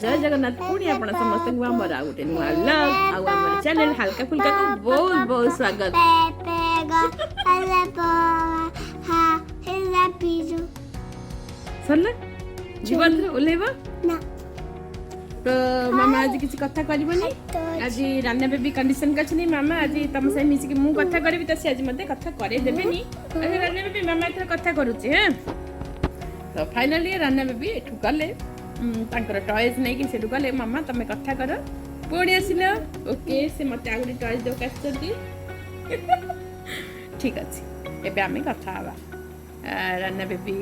जय जगन्नाथ पुणी आपण समस्त को हमर आ गोटे नुआ व्लॉग आ हमर चैनल हल्का फुल्का को बहुत बहुत स्वागत सरला जीवन रे ओलेबा ना तो मामा आज किसी कथा करबनी आज रान्ना बेबी कंडीशन का छनी मामा आज तम से मिसी के मु कथा करबी त से आज मते कथा करे देबेनी आज रान्ना बेबी मामा इथर कथा करूची हैं तो फाइनली रान्ना बेबी एठु गले तांकर टॉयज नै कि सेठु गले मामा तमे कथा कर पुणी आसिलो ओके से मते आगुडी टॉयज दो काछती ठीक अछि एबे आमे कथा हवा रान्ना बेबी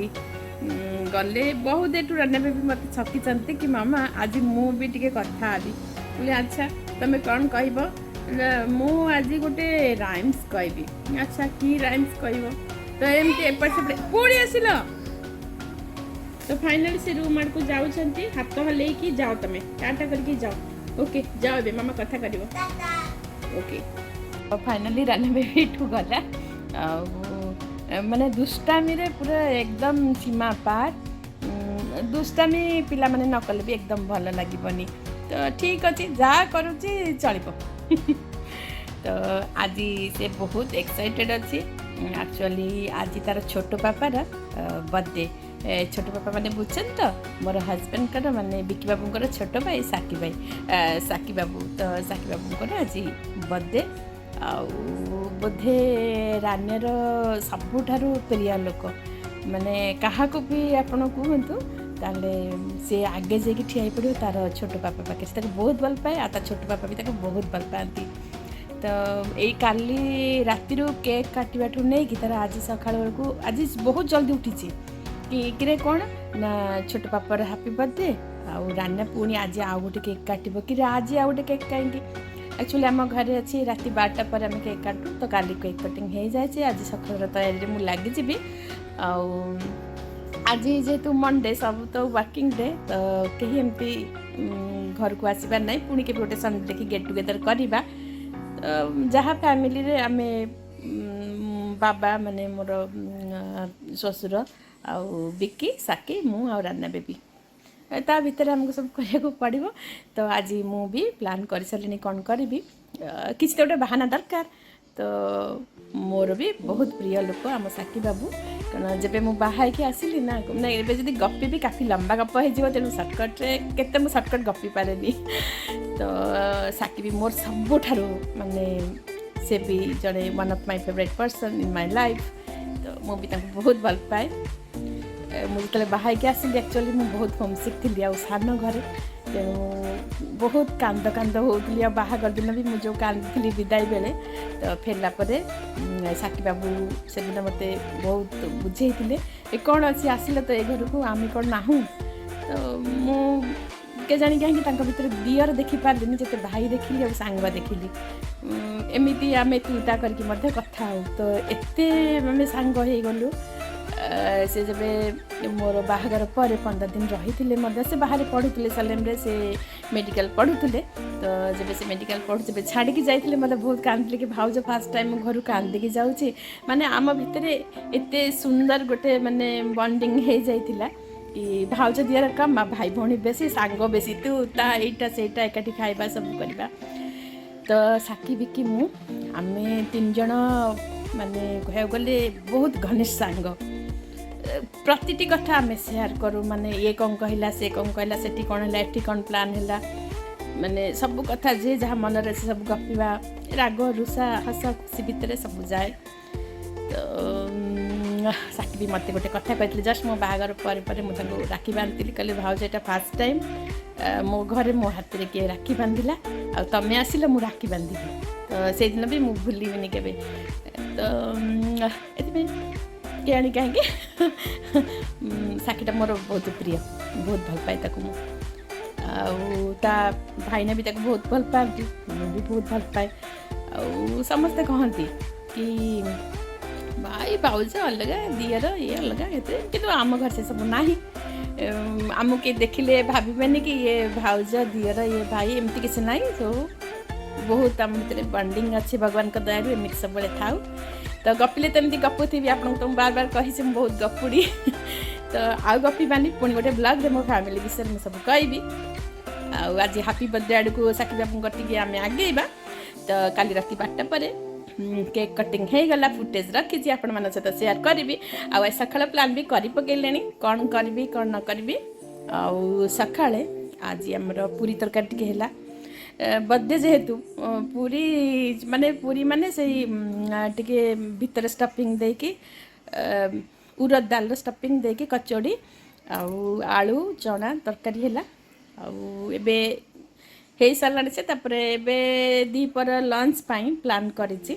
गले बहुत एटू रान्ना बेबी मत छकी चंती कि मामा आज मु भी टिके कथा आबी बोले अच्छा तमे कोन कहइबो मु आज गोटे राइम्स कहबी अच्छा की राइम्स कहइबो तो एमते एपर से पुणी आसिलो तो फाइनली से रूम आड़ को जाऊ छंती हाथ हले कि जाओ तमे टाटा करके जाओ ओके जाओ बे मामा कथा करिवो ओके तो फाइनली रान्ना बेबी ठु गला माने दुष्टामी रे पूरा एकदम सीमा पार दुष्टामी पिला माने न कले भी एकदम भल लागिबनी तो ठीक अछि जा करूची चलिबो तो आज से बहुत एक्साइटेड अछि एक्चुअली आज तार छोटो पापार बर्थडे छोटो पापा माने बुझछन तो मोर हस्बैंड कर माने बिकी बाबू कर छोटो भाई साकी बाबू तो साकी बाबू कर आज बर्थडे बोधे रान्यर सबुठारु प्रिय लोक माने कहा को भी आपण कहतु ताले से आगे जाके ठिया पड़ो तार छोटो पापा पाके से बहुत भल पाए आ छोटो पापा भी बहुत भल पाती तो यही काली राति केक काटवाठू नहीं कि तार आज सकाळ को आज बहुत जल्दी उठी कि कौन ना छोटो पापार हैप्पी बर्थडे आ रान्ना पुणी आज आउ गोटे केक काटब कि आज आउ गोटे केक कहीं एक्चुअली आम घरे अच्छी राति 12टा पर आम केक काटू तो काली केक कटिंग हो जाए आज सकाल तैयारी मुझे लगिजी आज जेहेतु मंडे सब तो वर्किंग डे तो कहीं एमती घर को आसबार ना पुणी के गोटे संडे देखी गेट टुगेदर करवा जहाँ फैमिली रे आमे बाबा माने मोर ससुर आउ बिकी साकी मु आ रान्ना बेबी ता भीतर हमको सब करने पड़ो तो आज मु भी प्लान कर सारे कौन करी किसी तो गोटे बाहाना दरकार तो मोर भी बहुत प्रिय लोक आम साकी बाबू कारण जब मुझे बाहर की आसली ना जब गपी भी काफी लंबा गप हो तेणु सर्टकट्रे केते मुझे सर्टकट गपी पारे तो साकी भी मोर सबुठारु माने से भी जड़े one of my favourite person in my life तो मुझे बहुत भल पाए मुझे तले बाहर के आसिली एक्चुअली मुझे बहुत होमसिक थी आ सान घरे तेणु बहुत कांद कांद होती बाहागर दिन भी मुझे कांदी विदाई बेले तो फेरला साकी बाबू से दिन मत बहुत बुझे कौन अच्छी आसिल तो ये घर को आम कौन ना तो मुझे जानी कहीं भर दियर देखी पारे जिते भाई देखिली और सांग देखिली एमती आम तूता करके कथा हो तो एते आम सांग हो गलु से जब मोर बाहागर पर 15 दिन रही से बाहर पढ़ुले सालेम रे से मेडिकल पढ़ुले तो जब से मेडिकल पढ़ु छाड़ी जाइए मतलब बहुत कांदी कि भाउज फास्ट टाइम घर कांदी जाऊँगी माने आम भितर एते सुंदर गोटे माने बॉन्डिंग हो जाइला कि भाउज दियार कम भाई भौणी बेसी सांग बेसी तू ता एटा सेटा एकाठी खाइबा सब करवा तो साकी बिकी मु आमे 3 जण माने कह गले बहुत घनिष्ठ सांग प्रतिटी कथा आम सेयार करूँ माने ये कौन कहला से कौन कहला से कौन है एटी कौन प्लान है माने सब कथा जे जहाँ मन रहे सब गपा राग रुषा हस खुशी भितर सब जाए तो साकी भी मत गोटे कथा कहते जस्ट मो बाहागर पर मुझे राखी बांधि कहले भाउज एटा फास्ट टाइम मो घरे मो हाथ में किए राखी बांधिला आ तमें आसिल मु राखी बांधिली तो से दिन भी मुझे भूलबिनी के तो केणी कहीं साकीटा मोर बहुत प्रिय बहुत भल पाए ता भाईना भी बहुत भल पाती मुझे भी बहुत भल पाए आ समस्ते कहती कि भाई भाउज अलग दियर ये अलग कि आम घर से सब ना आम के देखिले भावे कि ये भाउज दियर ये भाई एमती किसी ना तो बहुत आम भर बॉन्डिंग अच्छे भगवान का दयारू एमती सब थाऊ तो गपिले तो एमती गपुथी आपको तो बार बार कही बहुत गपुड़ी तो आउ गपी बानी पुणी गोटे ब्लॉग रे मो फैमिली विषय में सब कहबी आज हैप्पी बर्थडे आड़ को साकी बाबू टिके आम आगेबा तो काली राति 12टा पर केक कटिंग हो गला फुटेज रखी आपण मान सहित शेयर करी आ सकाळ प्लान भी कर पकड़े कौन करी कौन न करी सका आज आमर पूरी तरकारी टिके है बर्थडे जेहेतु पूरी माने से टिके भीतर स्टफिंग देकी उरद दाल स्टफिंग देकी कचौड़ी आलू चना तरकारी है एबे हे सारा से तापरे एबे दीपर लंच पाई प्लान करिछि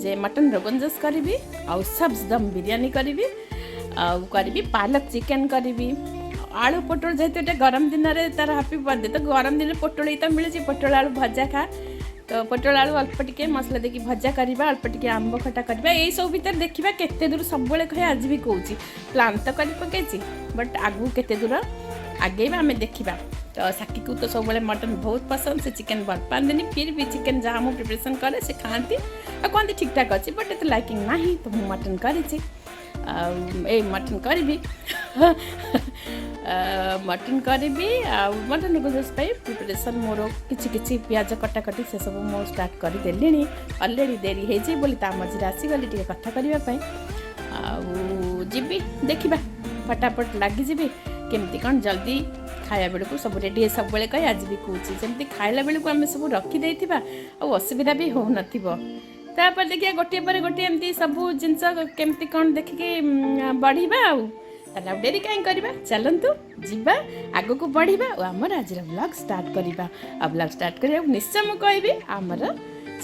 जे मटन रोगन जोश करी आउ सब्ज दम बिरयानी करी पालक चिकेन करी आलू पोटल जेहेतु गरम दिन में तार हैप्पी बर्थडे तो गरम दिन पोटल तो मिले पोटल आलू भजा खा तो पोटल आलू अल्प टिके मसला देकी भजा करवा अल्प टिके आंब खटा करवा यही सब भीतर देखा केते दूर सब कहे आज भी कहूँ प्लान तो कर पकई बट आगू केते दूर आगे आम देखा तो साकी को तो सब मटन बहुत पसंद से चिकेन भल पाती फिर भी चिकेन जहाँ मुझे प्रिपरेसन करे से खाती और कहते ठीक ठाक अच्छी बट ये लाइकिंग ना तो मुझे mutton curry mutton curry mutton curry mutton को जोश प्रिपरेसन मोर कि पियाज कटाकटी से सब मो स्टार्ट करदेली अलरेडी देरी हो बोली मझे आसीगली टे कथा करने जी देखा फटाफट लगिजी केमती कौन जल्दी खाया बेलू सब रेडी सब कहे आज भी कौन जमी खाला बेलू आम सब रखीदे असुविधा भी हो नापर देखिए गोटे पर गोटे एमती सब जिनस केमती कौन देखिए बढ़िया आउ डेरी कहीं करवा चलतु जीवा आग को बढ़िया आमर आज ब्लॉग स्टार्ट करवा ब्लॉग स्टार्ट करा निश्चय मुझे कहि आमर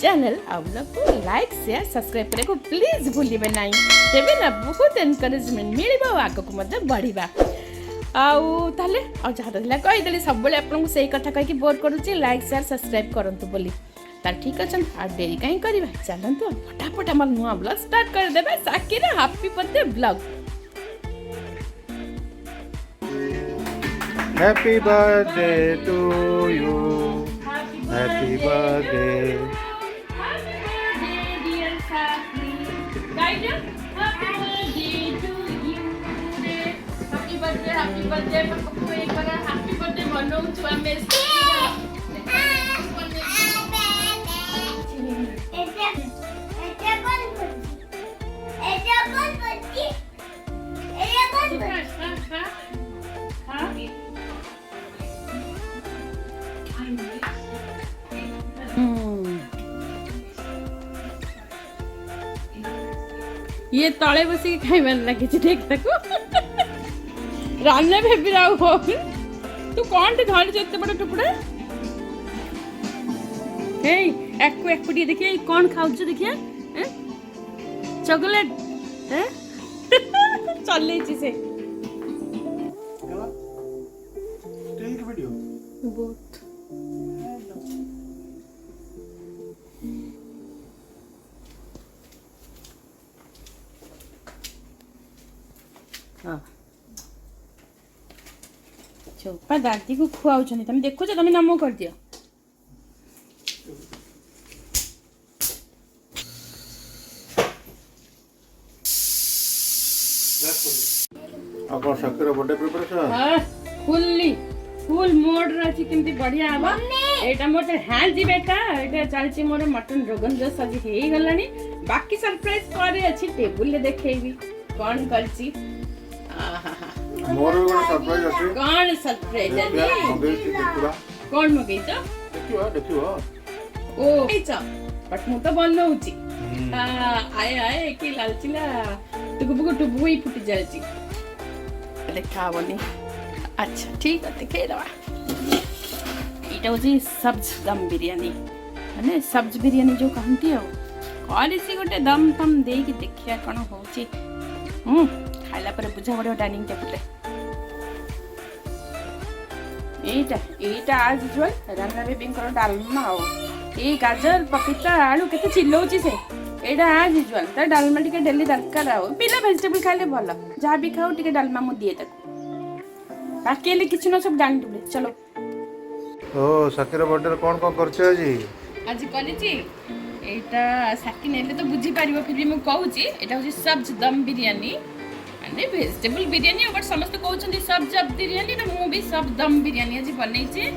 चैनल ब्लॉग को लाइक शेयर सब्सक्राइब करने को प्लीज भूलिए ना तेरे ना बहुत एनकरेजमेंट मिल आग को बढ़िया आले जहाँ कहीदेली सब आपको से कथा कहीं बोर करुच्ची लाइक शेयर सब्सक्राइब करूँ बोली तार ठीक अच्छे आ डेरी कहीं करवा चलतु फटाफट आम नुआ ब्लॉग स्टार्ट करदे Saki happy birthday blog happy birthday to you happy birthday dear Saki happy birthday Pappu एक बार हैप्पी बर्थडे बनाऊँ हमें ये तले बस खाइबार लगे देख ताको रान्ना भेबी राव हो तू कौन टे धरी एत बड़ टुकड़ा हे एक टी देखिए कौन खाऊ देखिए चॉकलेट चल से बहुत हाँ चोपा दादी को खुआऊ तुम देखो तुम नमो कर दियो आपन शक्कर बर्थडे प्रिपरेशन हां फुल मोड रही केमती बढ़िया आबा एटा मोर हैंड जी बेटा एटा चलची मोर मटन रोगन जोश आज हे गलानी बाकी सरप्राइज करे अछि टेबल ले देखेबी कौन करची मोर एगो सरप्राइज अछि कौन सरप्राइज अछि कौन मगई तो देखियो ओ एचा बट मु तो बनौची आए कि लालचिला टुबुक ही फुटी जालची देखा बनी अच्छा ठीक है देखे दवा इटा होची सब्ज दम बिरयानी माने सब्ज बिरयानी जो कहती है कॉल इसी गोटे दम तम दे कि देखिया कौन होची खाइला पर बुझा पड़ो डाइनिंग टेबल एटा आज यूजुअल रान्ना बेबी कर डालमा हो ए गाजर पपीता आलू केते चिल्लौची से एटा आज यूजुअल त डालमा टिके डेली दरकार हो पिला वेजिटेबल खाइले भलो जा भी खाओ टिके डालमा मु दिए तक बाकी ले किछ न सब डांग दुबे चलो ओ साकीर बर्थडे कोन कोन करछ आज करिछि एटा साकी नेले तो बुझी पारिबो फिर भी मु कहूची एटा होची सब्ज दम बिरयानी माने वेजिटेबल बिरयानी बट समस्त कहउछन्ती सब्ज बिरयानी ना मु भी सब दम बिरयानी आज बनैछि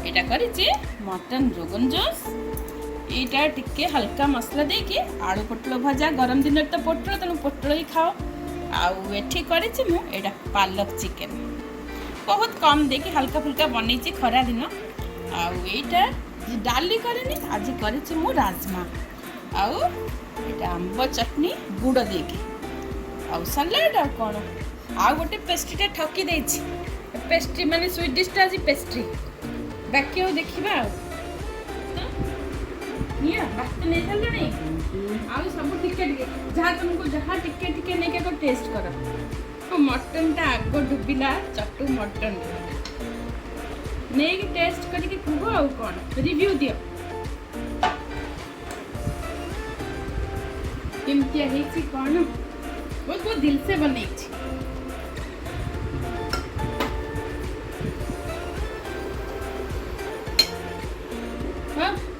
एटा करिछि मटन रोगन जोश एटा टिके हल्का मसला देकी आलू पोटल भजा गरम दिन तो पोटल तेणु पोटल ही खाओ आउ एठी करिछि मु एटा पालक चिकेन बहुत कम देकी हल्का फुल्का बनैछि खरा दिन आउ एटा डाली करनी आज करिछि मु राजमा आउ एटा आंब चटनी गुड़ देकी आउ सलाड आ कोन आउ गोटे पेस्ट्रीटा ठकी देछि पेस्ट्री माने स्वीट डिशटा आज पेस्ट्री बाकी हो देखिबा निया बात नहीं चल नहीं आउ सब टिके टिके जहाँ तुमको जहाँ टिके टिके नहीं के टेस्ट करो तो मटन टा आग डुबिला चट्टू मटन नहीं कि टेस्ट करके कुह आउ कौन रिव्यू दियो केमतिया हेछि कौन बहुत दिल से बनैछि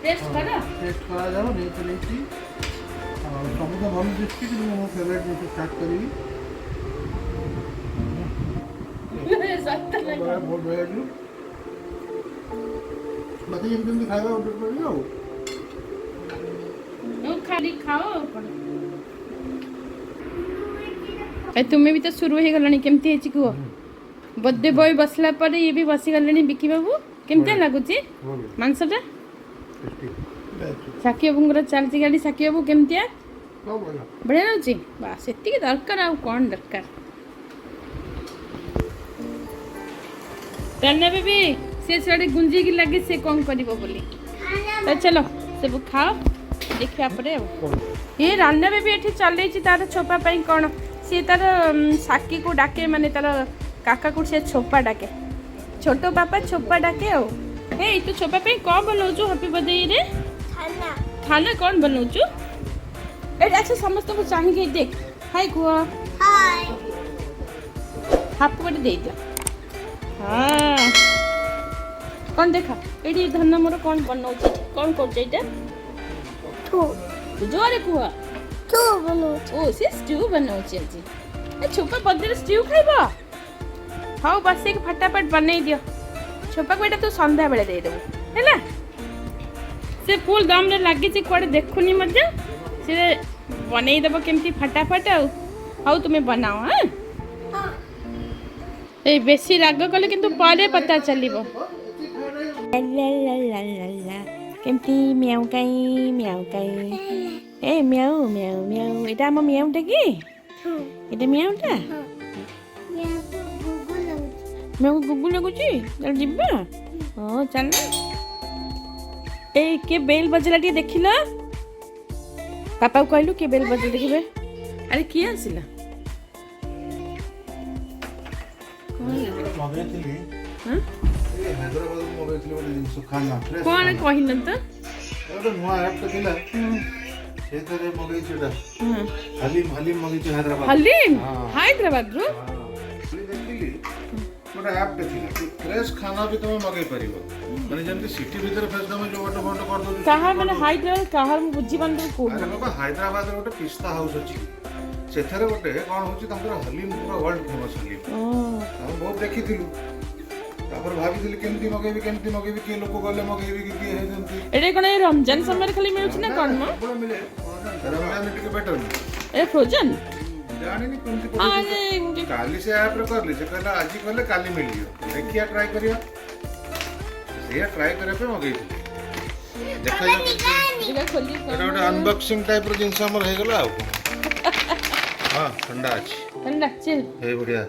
टेस्ट करा जाओ नहीं चले थी सब तो भल दिखती कि मो फेवरेट डिश स्टार्ट करी सत्य लगा बहुत बढ़िया जी बाकी एकदम खाएगा ऑर्डर कर लियो ओ खाली खाओ ए तुम्हें भी तो शुरू हो गलानी केमती हेछि कुओ बर्थडे बॉय बसला पर ये भी बसी गलानी बिकी बाबू केमते लागुची मांसटा साकी बाबूंगर चलती गाड़ी साकी बाबू केमतिया बढ़िया लाଗୁଛି ବାସ୍ ଏତିକି ଦରକାର ଆଉ କ'ଣ ଦରକାର ରାନ୍ନା ବେବି ସେ ସିଆଡ଼େ ଗୁଞ୍ଜିକି ଲାଗି ସେ କ'ଣ କରିବ ବୋଲି ତ ଚलो ସବୁ ଖାଅ ଦେଖିବା ପରେ ଆଉ ଏ ରାନ୍ନା ବେବି ଏଠି ଚଲେଇଛି ତାର ଛୋପା ପାଇଁ କ'ଣ ସିଏ ତାର ସାକିକୁ ଡାକେ ମାନେ ତାର କାକାକୁ ସେ ଛୋପା ଡାକେ ଛୋଟ ବାପା ଛୋପା ଡାକେ ଆଉ हे तू छोपा पे कौन बनाऊचु हैप्पी बर्थडे रे खाना खाना कौन बनाऊचु ए अच्छा समस्त को चाहि के देख हाय कुआ हाय हैप्पी बर्थडे दे दियो हां कौन देखा एडी धन मोर कौन बनाऊचु कौन कर जेटा तू जोरे कुआ तू बनाऊचु ओ से स्ट्यू बनाऊचु आज ए छोपा बर्थडे स्ट्यू खाइबा हां बस एक फटाफट बनै दियो छोपा को तो संध्या बेले दे देबो हैला से फुल दम रे लागी छी कोडे देखुनी मध्य से बनै देबो केमती फटाफट आउ तुम्हें बनाओ हां ए बेसी राग कले किंतु पारे पता चलिबो ला ला ला ला ला केमती म्याऊ काई ए म्याऊ म्याऊ म्याऊ एटा हम म्याऊटा की एटा म्याऊटा मैं गुगु लगुची चल जिब्बा ओ चल ए के बेल बजला टी देखिला पापा को कहलु के बेल बजला देखिबे अरे की आसिला मगेथिली हां ए हैदराबाद मगेथिली बोले जिंस खाना फ्रेश कोन कहिन त एटा नुआ ऐप त दिला सेतरे मगेछिडा हलीम हलीम मगेछि हैदराबाद हलीम हैदराबाद रो देखिली गोटे ऐप देखिला फ्रेश खाना भी तुम मगै परिबो माने जेमति सिटी भीतर फ्रेश तुम जो गोटे फोटो कर दो कहा माने हैदराबाद कहा मु बुझी बन को अरे बाबा हैदराबाद रे गोटे पिस्ता हाउस अछि सेथरे गोटे कोन होछि तंकर हलीम पूरा वर्ल्ड फेमस हलीम हम बहुत देखिथिलु तापर भाबिथिलि केमति मगैबी के लोक गले मगैबी कि हे जेमति एडे कोन रमजान समय खाली मिलुछ ना कोन म पूरा मिले रमजान टिके बेटर ए फ्रोजन जानिनी कोनती काली से ऐप रे कर ली से कहला आज कहले काली मिल गयो देखिया ट्राई करिया से ट्राई करे पे मगई देखा जा खोली एटा अनबॉक्सिंग टाइप रो जिंस हमर हे गेला हां ठंडा अछि ठंडा चल हे बढ़िया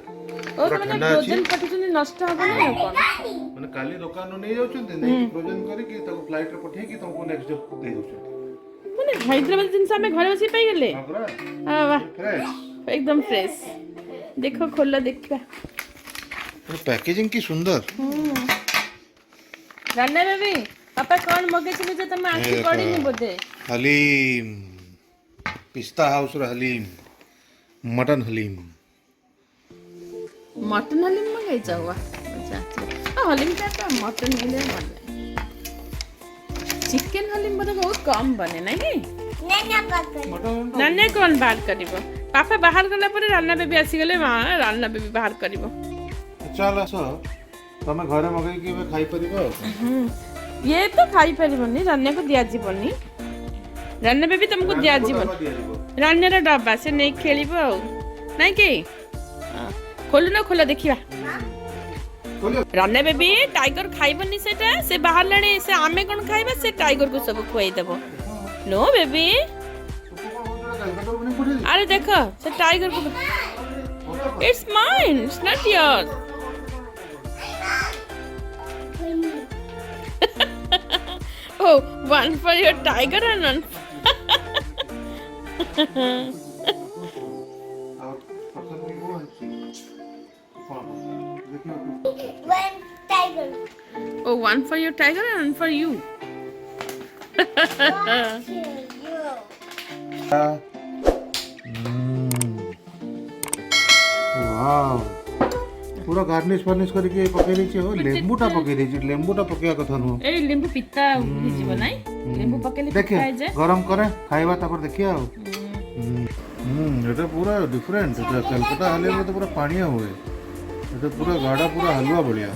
ओ माने फ्रोजन पठुचनी नष्ट हो ना कोन माने काली दुकान नै जाउछन नै फ्रोजन करी कि ताको फ्लाइट रे पठे कि तुमको नेक्स्ट डे दे दोछन माने हैदराबाद जिंस हमें घर बसी पाई गेले हां वाह फ्रेश एकदम फ्रेश देखो खोलो देखा पैकेजिंग की सुंदर रान्ना बेबी पापा कौन मगे छिले जे तमे आखि पड़िनी बोधे हलीम पिस्ता हाउस रो हलीम मटन हलीम मगे जावा अच्छा हलीम का तो मटन मिले मन चिकन हलीम बड़ा बहुत कम बने नहीं नाने कौन बाहर करिवो पापा बाहर गला पर रान्ना बेबी आसी गले मां रान्ना बेबी बाहर करिवो चल आस ତମେ ଘରେ ମଗେଇକି ଏବେ ଖାଇପାରିବ ଆଉ ये तो खाई परिबनी रान्या को दिया जीवनी रान्या बेबी तुमको दिया जीवन रान्या रा डब्बा से नहीं खेलिबो आ नहीं कि खोलु ना खोला देखिबा रान्या बेबी टाइगर खाइबनी सेटा से बाहर लाणी से आमे कोन खाइबा से टाइगर को सब खुआई देबो नो बेबी अरे देखो से टाइगर को it's mine it's not yours Oh, one for your tiger and one. One tiger. Oh, one for your tiger and one for you. One to you. Wow पूरा garnish फार्निश करके पके देछि हो लेंबूटा पके देछि लेंबूटा पकेया कथा नु ए लींबू पिता हिजिब नाइ लींबू पकेले देखिए पिता जे गरम करे खाइबा तापर देखिया हो एटा पूरा डिफरेंट एटा कलकत्ता हलीम में तो पूरा पानिया हुए एटा पूरा गाढ़ा पूरा हलवा बढ़िया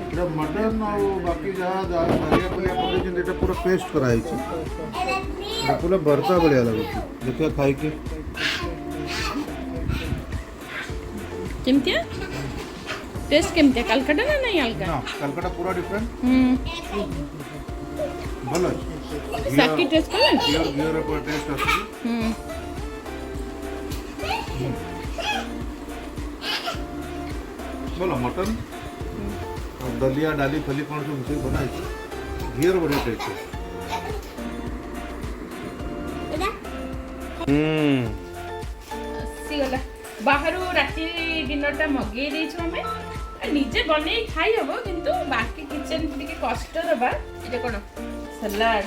एटा मटन और बाकी जहाँ धनिया पुलिया पके छिन एटा पूरा पेस्ट कराई छी एटा पूरा भरता बढ़िया लागो देखिया खाई के केमतिया टेस्ट केमतिया कलकत्ता ना नहीं अलगा ना कलकत्ता पूरा डिफरेंट भलो साकी टेस्ट कर प्योर प्योर पर टेस्ट आसी बोलो मटन और दलिया डाली फली कौन सब मिसे बनाई घियर बढ़िया टेस्ट सी गला बाहर राति डिनरटा मगे देछु हमें निजे बने खाई हबो किंतु बाकी किचन टिके कष्ट दबा एटा कोन सलाड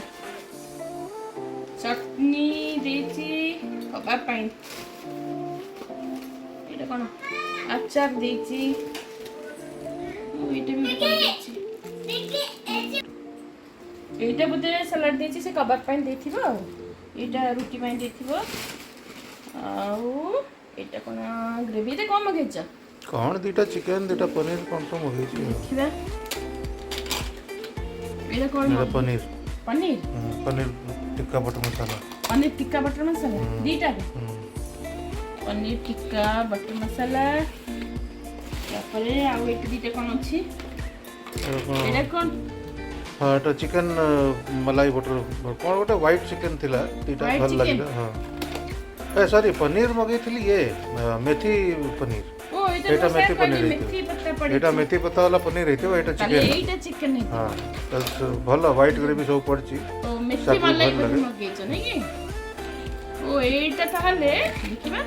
चटनी देछि कबाब पाइन एटा कोन अचार देछि एटा भी कोन देछि एटा बुते सलाड देछि से कबाब पाइन देथिबो एटा रोटी पाइन देथिबो आउ एटा कोन ग्रेवी ते कम मगेछ कौन दीटा चिकन दीटा पनीर कौन सब मगेछि देखिबा एटा कोन मेरा पनीर पनीर पनीर टिक्का बटर मसाला पनीर टिक्का बटर मसाला दीटा पनीर टिक्का बटर मसाला तापरे आउ एक दीटा कोन अछि एटा कोन हाँ एटा चिकन मलाई बटर कौन गोटे व्हाइट चिकन थिला दीटा White भल chicken? लागिला हां ए सॉरी पनीर मगेइथिली ये मेथी पनीर ओ एटा मेथी पनीर मेथी पत्ता पड़ी एटा मेथी पत्ता वाला पनीर हेतिबो एटा चिकन एटा चिकन है हां भल व्हाइट ग्रेवी सब पड़ची ओ मेथी साकी मलाई भल लगे। मगेछ नै कि ओ एटा ताहले देखिबा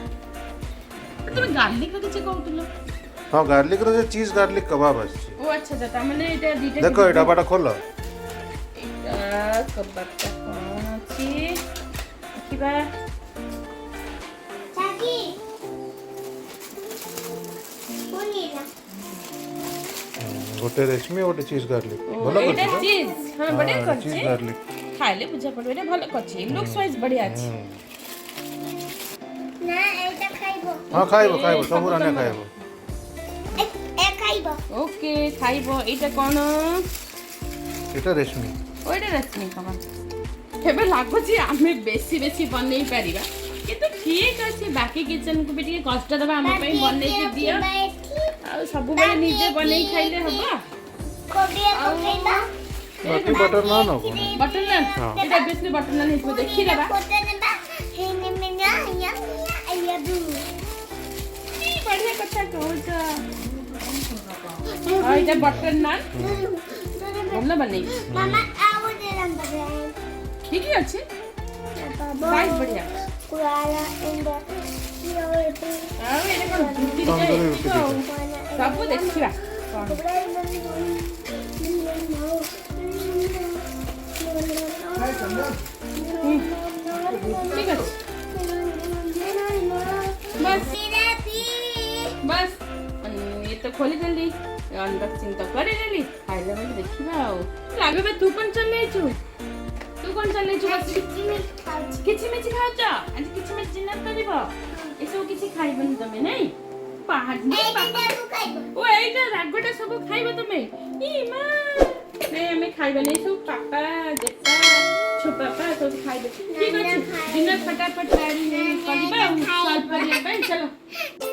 तुम गार्लिक रो किछ कहउतलो हाँ गार्लिक रो चीज गार्लिक कबाब आछि ओ अच्छा ता माने एटा दीटा देखो एटा बाटा खोलो एटा कबाबटा कोन अछि देखिबा Saki. Punila. गोटे रेशमी गोटे चीज गार्लिक ओ भलो एटा करछि चीज हां बढ़िया चीज करछि गार्लिक खाइले बुझा पड़बे एटा भलो करछि लुक्स वाइज बढ़िया अछि Na, eta khaibo. हाँ खाइबो खाइबो सब राने खाइबो E khaibo. ओके खाइबो एटा कोन एटा रेशमी ओ एटा रश्मि कबा केबे लागुछि आमे बेसी बेसी बनै परिबा किंतु ठीक अछि बाकी किचन को भी ठीक कष्ट दबा हम पे बनै के दियो आ सब बेले निजे बनै खाइले हबा Kobia kokaiba. बाकी बटर ना ना कोन बटर नान एटा बेसली बटर नान हितो देखि देबा Kota neba. Hini minya ya ayadu. की बढ़िया कथा कहउछ आ एटा बटर नान बोलना बनै Mama, I want it on the ground. ठीक ही अछि साइज बढ़िया Kuala in the आ एटा कोन रुटी तंदूरी रोटी दे सब देखिबा कोन ठीक अछि बस बस ये तो खोली जल्दी अनबॉक्सिंग तो करे जल्दी खाइले में देखिबा आ लागे बे तू कोन चले छु तू कोन चले छु बस किछि में खाउछ आज किछि में डिनर करिबो ଏସବୁ କିଛି ଖାଇବନି ତମେ ନାଇଁ ଓ ଏଇଟା ରାଗଟା ସବୁ ଖାଇବ ତମେ ଇ ମା ନାଇଁ ଆମେ ଖାଇବାନି ଏସବୁ ପାପା ଜେପା ଛୋପାପା ସବୁ ଖାଇବେ ଠିକ ଅଛି ଦିନ ଫଟାଫଟ କରିବା ଆଉ ସଲ୍ଭ କରିବା ପାଇଁ ଚାଲ